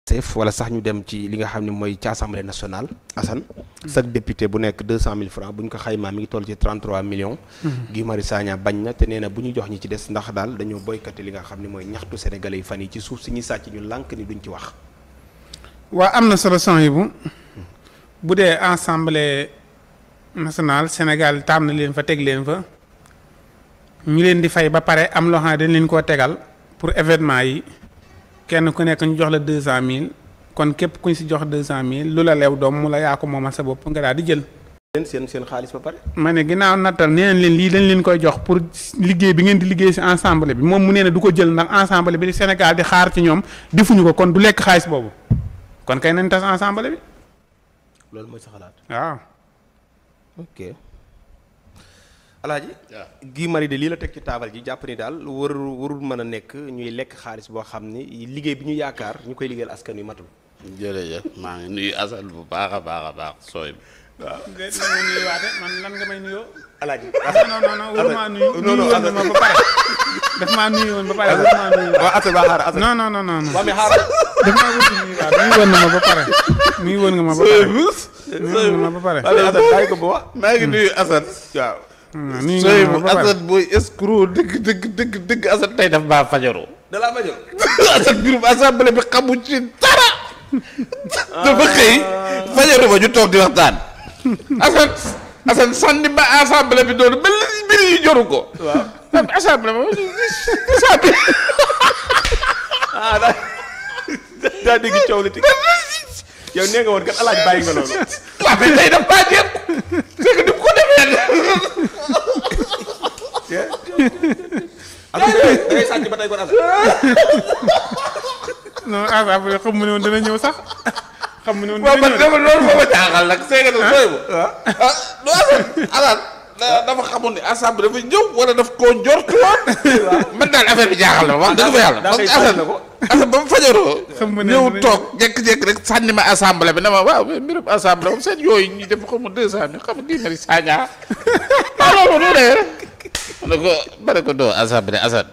Pastef wala sax ñu dem ci li nga xam ne mooy ci assemblée nationale Assane chaque député bu nekk 200 000 francs bu ñu ko xaymaa mi ngi toll ci 33 millions Guy Marius Sagna bañ na te nee na bu ñu jox ñi ci des ndax daal dañoo boycotté li nga xam ne mooy ñaxtu sénégalais yi fan yi ci suuf si ñuy sàcc ñu lànk ni duñ ci wax. waa am na solution yi bu dee assemblée nationale Sénégal tànn leen fa teg leen fa ñu leen di fay ba pare am loo xam ne dañ leen koo tegal pour événement yi kenn ku nekk ñu jox la 200000 kon képp kuñ si jox 200000 lu la leew doom mu la yaa ko moomal sa bopp nga daal di jël. seen xaalis ba pare. ma ne ginnaaw nattal nee nañ leen lii dañ leen koy jox pour liggéey bi ngeen di liggéey si ensemble bi moom mu nee na du ko jël ndax ensemble bi di Sénégal di xaar ci ñoom defuñu ko kon du lekk xaalis boobu kon kay nañ tas ensemble bi. loolu mooy sa xalaat. waaw. ok Alaaji. waaw Guy Marius de lii la teg ci taabal ji jàpp ni daal warul mën a nekk ñuy lekk xaalis boo xam ni liggéey bi ñu yaakaar ñu koy liggéeyal askan wi matul. jërëjëf maa ngi nuyu Assane bu baax a baax sooy. waaw déedéet ma nuyuwaate man lan nga may nuyoo. Alaaji non waruma nuyu. nuyu woon na ma ba pare. daf maa nuyu woon ba pare waruma nuyu. waaw Assane ba xaar Assane. non. waaw mais xaaral. daf maa wuti nuyuwaat nuyu woon na ma ba pare. nuyu woon nga ma ba pare. nuyu woon nga ma ba pare. Allez Assane bàyyi ko ba wax. maa ngi nuyu Assane. waaw. nuyu nga ma ba pare Assane booy escroc dëgg Assane tey daf maa fajaroo. da laa fajaroo. Assane biirum assemblée bi xamu ci dara. dafa xëy fajaroo ba ñu toog di waxtaan. Assane sànni ba assemblée bi doon mel ni mbir yi joru ko. waaw assemblée ba daa dégg coow li yow nee nga woon kat Alaaji bàyyi nga loolu. waaw mais tey daf maa jéem. c'est que ni mu ko defee. day sàcc ba tey kon Assane. non assemblée xam mu ne woon dana ñëw sax. xam mu ne woon waaw dana man ñëw dama loolu moo ma jaaxal nag c'est que sooy bu. lu Assane dafa xamoon ne assemblée dafa ñëw wala daf koo njort woon. man daal affaire bi jaaxal na ma wax dëgg fa yàlla. parce que Assane ba mu fajaroo. xam nga ne ñëw toog jékki-jékki rek sànni ma assemblée bi ne ma waaw mbirum assemblée moom seen yooyu ñu def xaw ma 200000 xam nga Guy Marius Sagna. waaw loolu du dee. ma ne ko doo assemblée Assane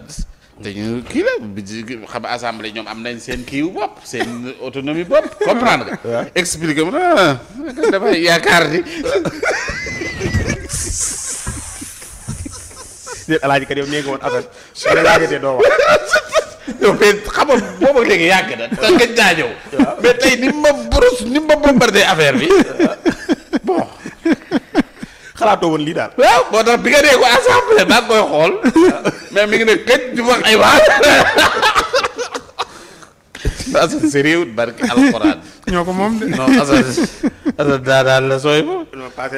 dañu kii la xam nga assemblée ñoom am nañ seen kiiwu bopp seen autonomie bopp comprendre nga. expliqué mu ne dafay yaakaar ni. déet Alaaji kat yow nee nga woon Assane. wala laajatee doo wax. non mais xam nga boobu léegi yàgg na. te nga jaajëw. mais tey ni ma bombardé affaire bi bon. xalaatoo woon lii daal. waaw moo tax bi nga dee ko assemblée daa koy xool. mais mi ngi ne këj di wax ay wax. Assane sérieux barki alxuraan. ñoo ko moom de. non Assane daal la sooy ba.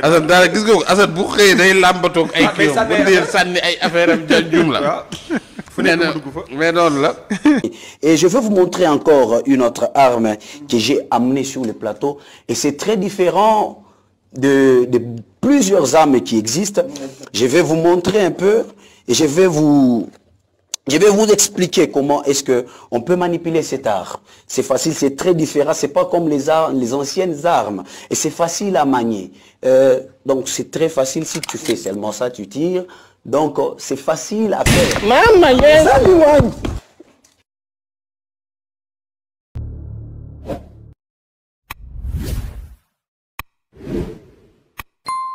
Assane daal gis nga ko Assane bu xëyee day làmbatoog ay kii bu dee sànni ay affaire am jum la. mais noonu la. Et je veux vous montrer encore une autre arme que j'ai amenée sur le plateau et c'est très différent de plusieurs armes qui existent. Je vais vous montrer un peu et je vais vous expliquer comment est-ce que on peut manipuler cette arme. C'est facile, c'est très différent. C'est pas comme les anciennes armes. Et c'est facile à manier. Donc c'est très facile si tu fais seulement ça, tu tires. Donc c'est facile à faire. Maman, yes.